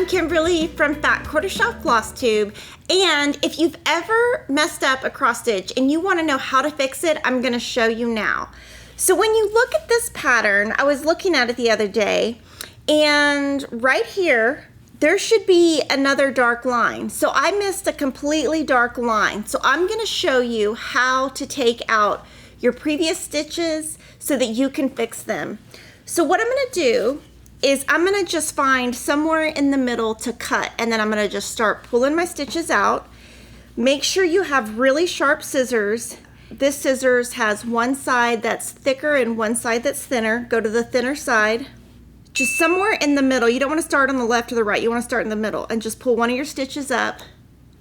I'm Kimberly from Fat Quarter Shop Flosstube, and if you've ever messed up a cross stitch and you want to know how to fix it, I'm going to show you now. So when you look at this pattern, I was looking at it the other day, and right here there should be another dark line. So I missed a completely dark line. So I'm going to show you how to take out your previous stitches so that you can fix them. So what I'm going to do is I'm going to just find somewhere in the middle to cut, and then I'm going to just start pulling my stitches out. Make sure you have really sharp scissors. This scissors has one side that's thicker and one side that's thinner. Go to the thinner side. Just somewhere in the middle. You don't want to start on the left or the right. You want to start in the middle and just pull one of your stitches up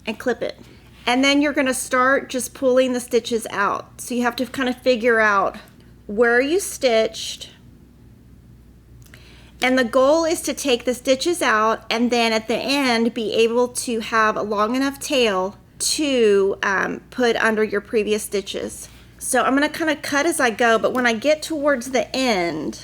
and clip it. And then you're going to start just pulling the stitches out. So you have to kind of figure out where you stitched. And the goal is to take the stitches out and then at the end be able to have a long enough tail to put under your previous stitches. So I'm going to kind of cut as I go, but when I get towards the end,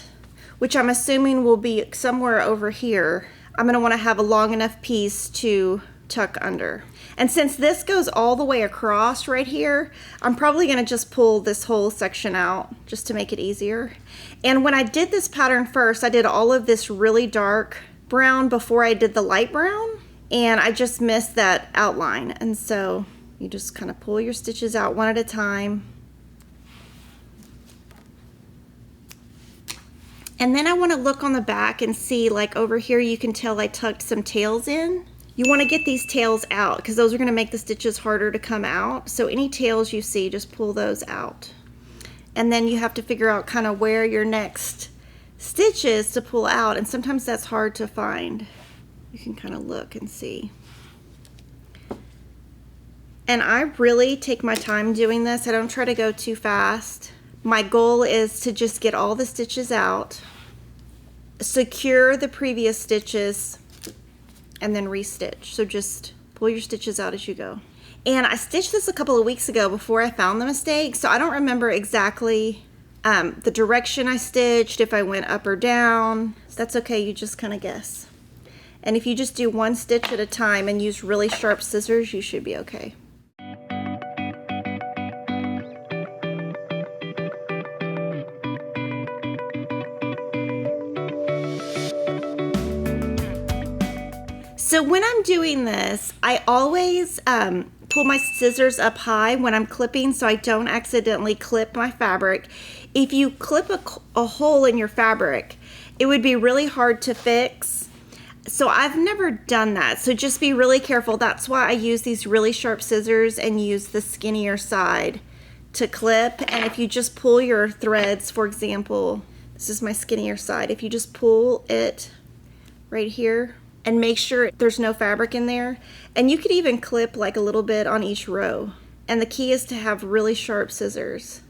which I'm assuming will be somewhere over here, I'm going to want to have a long enough piece to tuck under. And since this goes all the way across right here, I'm probably going to just pull this whole section out just to make it easier. And when I did this pattern first, I did all of this really dark brown before I did the light brown, and I just missed that outline. And so you just kind of pull your stitches out one at a time. And then I want to look on the back and see, like over here you can tell I tucked some tails in. You want to get these tails out because those are going to make the stitches harder to come out. So any tails you see, just pull those out. And then you have to figure out kind of where your next stitch is to pull out, and sometimes that's hard to find. You can kind of look and see. And I really take my time doing this. I don't try to go too fast. My goal is to just get all the stitches out, secure the previous stitches, and then restitch. So just pull your stitches out as you go. And I stitched this a couple of weeks ago before I found the mistake, so I don't remember exactly the direction I stitched, if I went up or down. That's okay, you just kind of guess. And if you just do one stitch at a time and use really sharp scissors, you should be okay. So when I'm doing this, I always pull my scissors up high when I'm clipping so I don't accidentally clip my fabric. If you clip a hole in your fabric, it would be really hard to fix. So I've never done that. So just be really careful. That's why I use these really sharp scissors and use the skinnier side to clip. And if you just pull your threads, for example, this is my skinnier side. If you just pull it right here, and make sure there's no fabric in there. And you could even clip like a little bit on each row. And the key is to have really sharp scissors.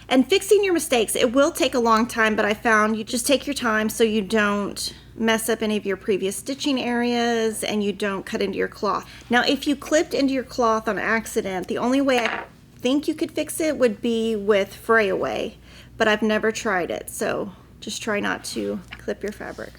And fixing your mistakes, it will take a long time, but I found you just take your time so you don't mess up any of your previous stitching areas and you don't cut into your cloth. Now, if you clipped into your cloth on accident, the only way I think you could fix it would be with fray away, but I've never tried it, so just try not to clip your fabric.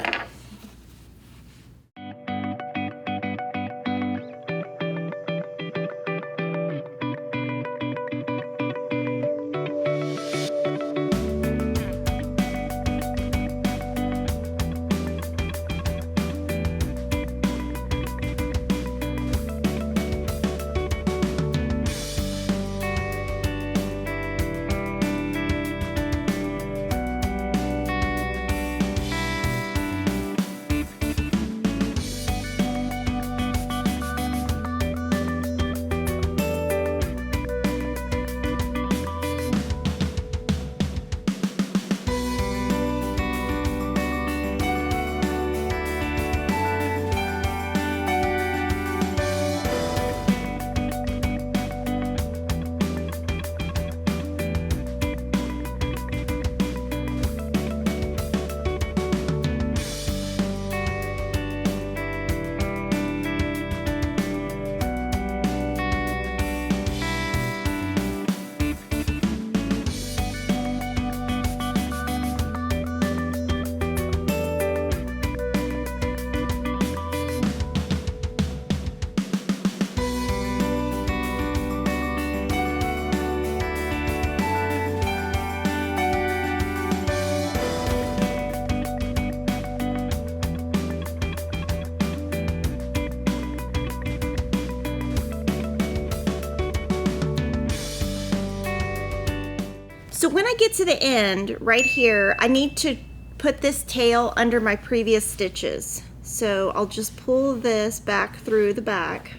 So when I get to the end right here, I need to put this tail under my previous stitches. So I'll just pull this back through the back.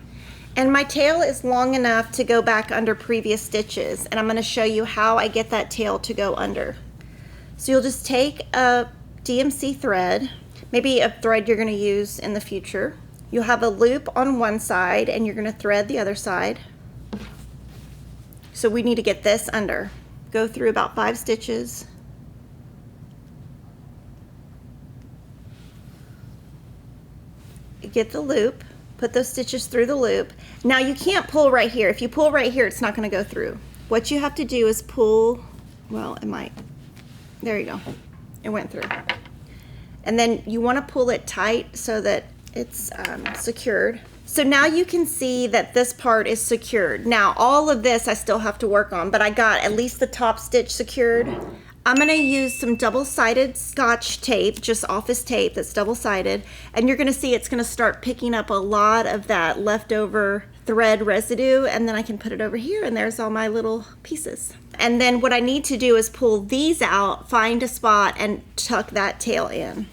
And my tail is long enough to go back under previous stitches. And I'm going to show you how I get that tail to go under. So you'll just take a DMC thread, maybe a thread you're going to use in the future. You'll have a loop on one side and you're going to thread the other side. So we need to get this under. Go through about 5 stitches. Get the loop, put those stitches through the loop. Now you can't pull right here. If you pull right here, it's not going to go through. What you have to do is pull, well, it might. There you go. It went through. And then you want to pull it tight so that it's secured. So now you can see that this part is secured. Now all of this I still have to work on, but I got at least the top stitch secured. I'm going to use some double-sided Scotch tape, just office tape that's double-sided, and you're going to see it's going to start picking up a lot of that leftover thread residue, and then I can put it over here and there's all my little pieces. And then what I need to do is pull these out, find a spot, and tuck that tail in,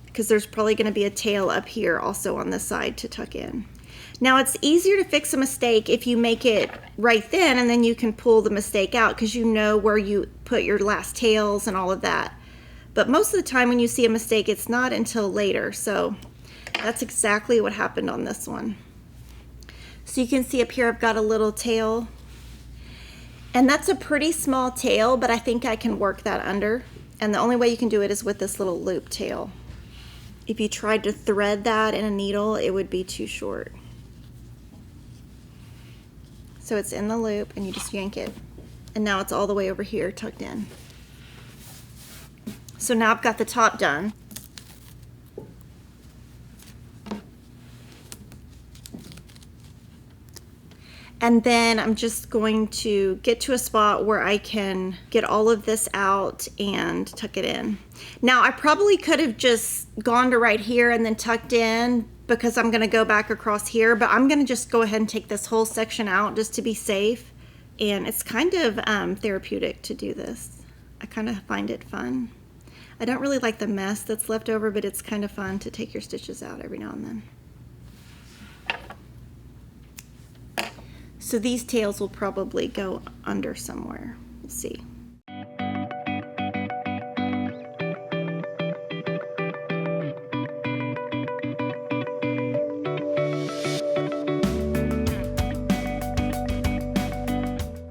because there's probably going to be a tail up here also on this side to tuck in. Now it's easier to fix a mistake if you make it right then, and then you can pull the mistake out because you know where you put your last tails and all of that. But most of the time when you see a mistake, it's not until later. So that's exactly what happened on this one. So you can see up here I've got a little tail, and that's a pretty small tail, but I think I can work that under. And the only way you can do it is with this little loop tail. If you tried to thread that in a needle, it would be too short. So it's in the loop and you just yank it. And now it's all the way over here tucked in. So now I've got the top done. And then I'm just going to get to a spot where I can get all of this out and tuck it in. Now I probably could have just gone to right here and then tucked in, because I'm going to go back across here, but I'm going to just go ahead and take this whole section out just to be safe. And it's kind of therapeutic to do this. I kind of find it fun. I don't really like the mess that's left over, but it's kind of fun to take your stitches out every now and then. So these tails will probably go under somewhere. We'll see.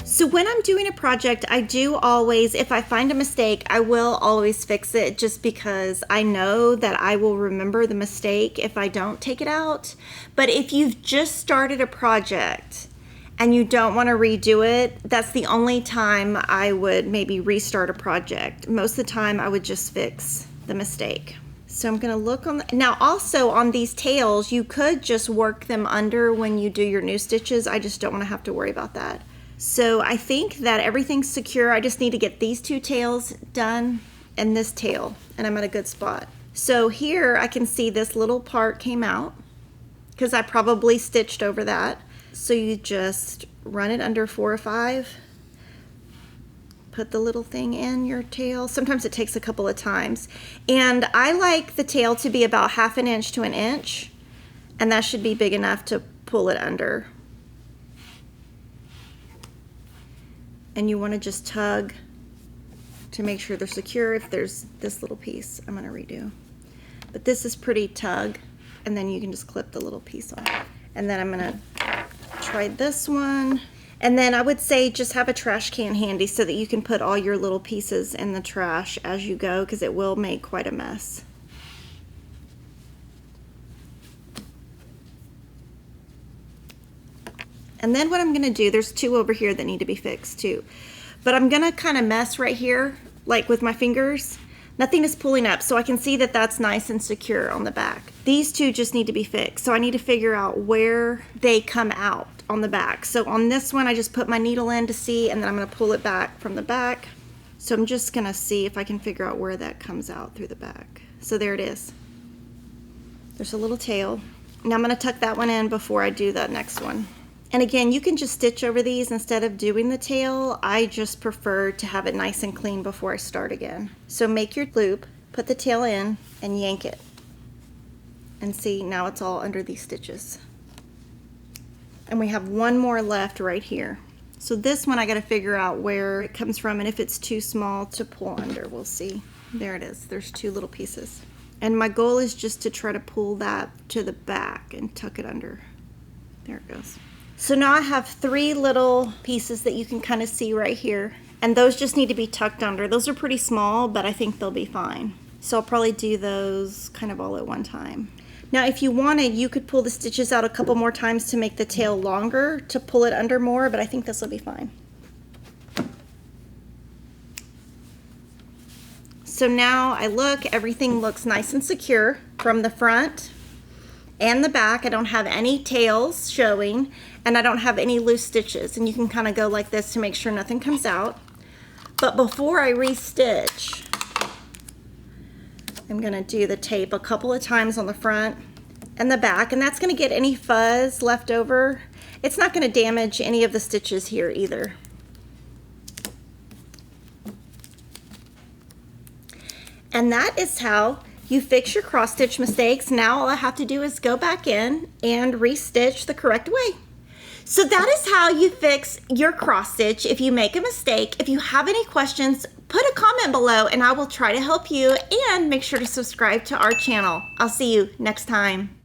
So when I'm doing a project, I do always, if I find a mistake, I will always fix it, just because I know that I will remember the mistake if I don't take it out. But if you've just started a project and you don't want to redo it, that's the only time I would maybe restart a project. Most of the time I would just fix the mistake. So I'm going to look on now also on these tails, you could just work them under when you do your new stitches. I just don't want to have to worry about that. So I think that everything's secure. I just need to get these 2 tails done and this tail, and I'm at a good spot. So here I can see this little part came out because I probably stitched over that. So you just run it under 4 or 5, put the little thing in your tail. Sometimes it takes a couple of times. And I like the tail to be about 1/2 inch to 1 inch, and that should be big enough to pull it under. And you want to just tug to make sure they're secure. If there's this little piece I'm going to redo. But this is pretty tug, and then you can just clip the little piece on. And then I'm going to try this one. And then I would say just have a trash can handy so that you can put all your little pieces in the trash as you go, because it will make quite a mess. And then what I'm going to do, there's 2 over here that need to be fixed too. But I'm going to kind of mess right here, like with my fingers. Nothing is pulling up, so I can see that that's nice and secure on the back. These 2 just need to be fixed, so I need to figure out where they come out on the back. So on this one, I just put my needle in to see, and then I'm going to pull it back from the back. So I'm just going to see if I can figure out where that comes out through the back. So there it is. There's a little tail. Now I'm going to tuck that one in before I do the next one. And again, you can just stitch over these instead of doing the tail. I just prefer to have it nice and clean before I start again. So make your loop, put the tail in, and yank it. And see, now it's all under these stitches. And we have one more left right here. So this one I gotta figure out where it comes from and if it's too small to pull under. We'll see. There it is. There's two little pieces. And my goal is just to try to pull that to the back and tuck it under. There it goes. So now I have three little pieces that you can kind of see right here. And those just need to be tucked under. Those are pretty small, but I think they'll be fine. So I'll probably do those kind of all at one time. Now, if you wanted, you could pull the stitches out a couple more times to make the tail longer, to pull it under more, but I think this will be fine. So now I look, everything looks nice and secure from the front and the back. I don't have any tails showing, and I don't have any loose stitches. And you can kind of go like this to make sure nothing comes out. But before I re-stitch, I'm gonna do the tape a couple of times on the front and the back, and that's gonna get any fuzz left over. It's not gonna damage any of the stitches here either. And that is how you fix your cross stitch mistakes. Now all I have to do is go back in and re-stitch the correct way. So that is how you fix your cross stitch if you make a mistake. If you have any questions, put a comment below and I will try to help you, and make sure to subscribe to our channel. I'll see you next time.